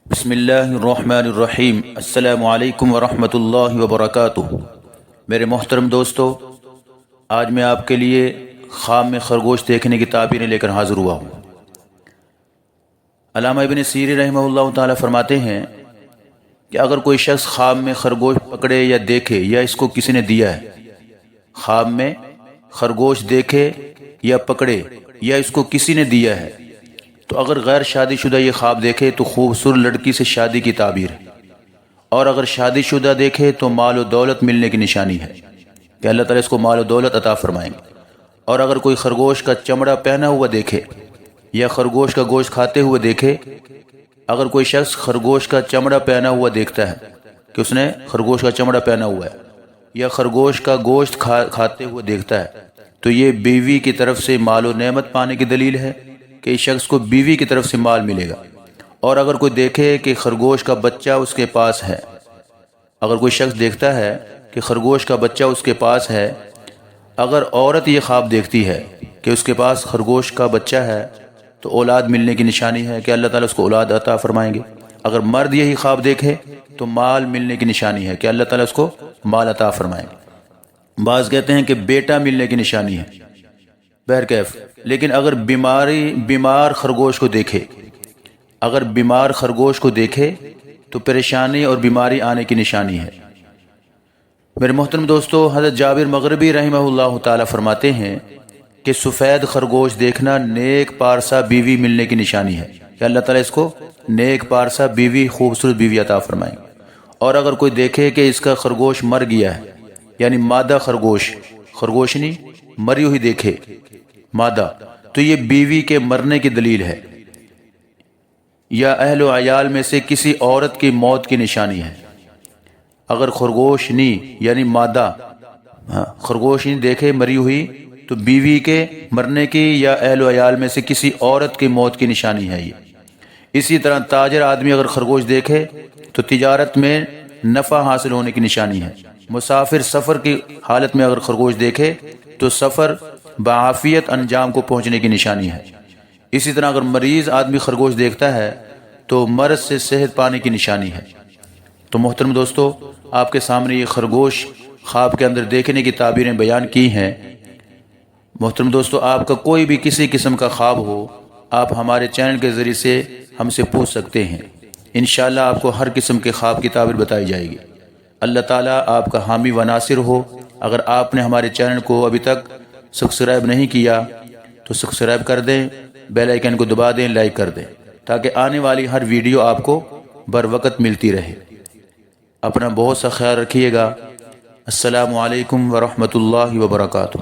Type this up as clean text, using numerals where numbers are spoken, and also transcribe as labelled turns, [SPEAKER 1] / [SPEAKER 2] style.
[SPEAKER 1] بسم اللہ الرحمن الرحیم۔ السلام علیکم ورحمۃ اللہ وبرکاتہ۔ میرے محترم دوستو، آج میں آپ کے لیے خواب میں خرگوش دیکھنے کی تعبیریں لے کر حاضر ہوا ہوں۔ علامہ ابن سیرین رحمہ اللہ تعالیٰ فرماتے ہیں کہ اگر کوئی شخص خواب میں خرگوش پکڑے یا دیکھے یا اس کو کسی نے دیا ہے، خواب میں خرگوش دیکھے یا پکڑے یا اس کو کسی نے دیا ہے، تو اگر غیر شادی شدہ یہ خواب دیکھے تو خوبصورت لڑکی سے شادی کی تعبیر ہے، اور اگر شادی شدہ دیکھے تو مال و دولت ملنے کی نشانی ہے کہ اللہ تعالیٰ اس کو مال و دولت عطا فرمائیں گے۔ اور اگر کوئی خرگوش کا چمڑا پہنا ہوا دیکھے یا خرگوش کا گوشت کھاتے ہوئے دیکھے، اگر کوئی شخص خرگوش کا چمڑا پہنا ہوا دیکھتا ہے کہ اس نے خرگوش کا چمڑا پہنا ہوا ہے یا خرگوش کا گوشت کھاتے ہوئے دیکھتا ہے، تو یہ بیوی کی طرف سے مال و نعمت پانے کی دلیل ہے کہ اس شخص کو بیوی کی طرف سے مال ملے گا۔ اور اگر کوئی دیکھے کہ خرگوش کا بچہ اس کے پاس ہے، اگر کوئی شخص دیکھتا ہے کہ خرگوش کا بچہ اس کے پاس ہے، اگر عورت یہ خواب دیکھتی ہے کہ اس کے پاس خرگوش کا بچہ ہے تو اولاد ملنے کی نشانی ہے کہ اللہ تعالیٰ اس کو اولاد عطا فرمائیں گے۔ اگر مرد یہی خواب دیکھے تو مال ملنے کی نشانی ہے کہ اللہ تعالیٰ اس کو مال عطا فرمائیں گے۔ بعض کہتے ہیں کہ بیٹا ملنے کی نشانی ہے، بہرکیف، لیکن اگر بیمار خرگوش کو دیکھے، اگر بیمار خرگوش کو دیکھے تو پریشانی اور بیماری آنے کی نشانی ہے۔ میرے محترم دوستو، حضرت جابر مغربی رحمہ اللہ تعالیٰ فرماتے ہیں کہ سفید خرگوش دیکھنا نیک پارسا بیوی ملنے کی نشانی ہے کہ اللہ تعالیٰ اس کو نیک پارسا بیوی، خوبصورت بیوی عطا فرمائیں۔ اور اگر کوئی دیکھے کہ اس کا خرگوش مر گیا ہے، یعنی مادہ خرگوش نہیں مری ہوئی دیکھے مادہ، تو یہ بیوی کے مرنے کی دلیل ہے یا اہل و عیال میں سے کسی عورت کی موت کی نشانی ہے۔ اگر خرگوش نہیں یعنی مادہ خرگوش نہیں دیکھے مری ہوئی تو بیوی کے مرنے کی یا اہل و عیال میں سے کسی عورت کی موت کی نشانی ہے یہ۔ اسی طرح تاجر آدمی اگر خرگوش دیکھے تو تجارت میں نفع حاصل ہونے کی نشانی ہے۔ مسافر سفر کی حالت میں اگر خرگوش دیکھے تو سفر بعافیت انجام کو پہنچنے کی نشانی ہے۔ اسی طرح اگر مریض آدمی خرگوش دیکھتا ہے تو مرض سے صحت پانے کی نشانی ہے۔ تو محترم دوستو، آپ کے سامنے یہ خرگوش خواب کے اندر دیکھنے کی تعبیریں بیان کی ہیں۔ محترم دوستو، آپ کا کوئی بھی کسی قسم کا خواب ہو، آپ ہمارے چینل کے ذریعے سے ہم سے پوچھ سکتے ہیں۔ انشاءاللہ آپ کو ہر قسم کے خواب کی تعبیر بتائی جائے گی۔ اللہ تعالیٰ آپ کا حامی و ناصر ہو۔ اگر آپ نے ہمارے چینل کو ابھی تک سبسکرائب نہیں کیا تو سبسکرائب کر دیں، بیل آئیکن کو دبا دیں، لائک کر دیں، تاکہ آنے والی ہر ویڈیو آپ کو بر وقت ملتی رہے۔ اپنا بہت سا خیال رکھیے گا۔ السلام علیکم ورحمۃ اللہ وبرکاتہ۔